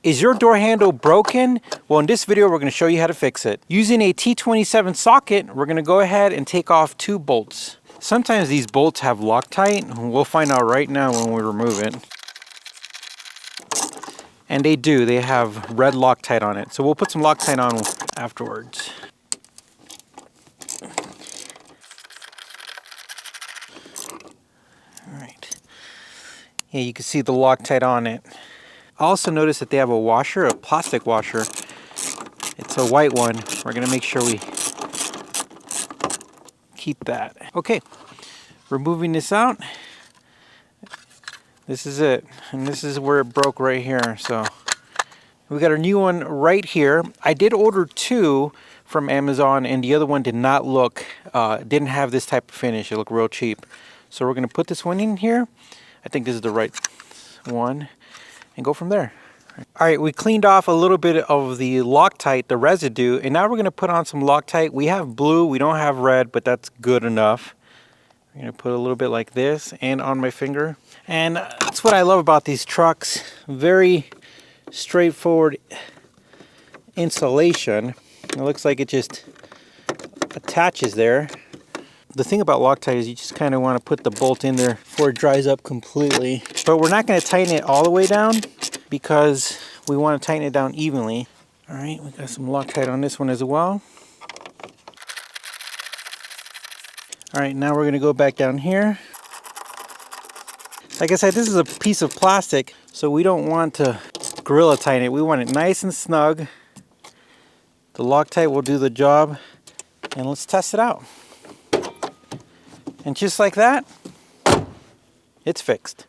Is your door handle broken? Well, in this video, we're going to show you how to fix it. Using a T27 socket, we're going to go ahead and take off 2 bolts. Sometimes these bolts have Loctite. We'll find out right now when we remove it. And they do. They have red Loctite on it. So we'll put some Loctite on afterwards. All right. Yeah, you can see the Loctite on it. I also noticed that they have a washer, a plastic washer. It's a white one. We're going to make sure we keep that. Okay, removing this out. This is it. And this is where it broke right here. So we got a new one right here. I did order 2 from Amazon, and the other one did not look, didn't have this type of finish. It looked real cheap. So we're going to put this one in here. I think this is the right one. And go from there. All right, we cleaned off a little bit of the Loctite, the residue, and now we're going to put on some Loctite. We have blue, we don't have red, but that's good enough. I'm going to put a little bit like this and on my finger. And that's what I love about these trucks. Very straightforward installation. It looks like it just attaches there. The thing about Loctite is you just kind of want to put the bolt in there before it dries up completely. But we're not going to tighten it all the way down because we want to tighten it down evenly. All right, we got some Loctite on this one as well. All right, now we're going to go back down here. Like I said, this is a piece of plastic, so we don't want to Gorilla tighten it. We want it nice and snug. The Loctite will do the job, and let's test it out. And just like that, it's fixed.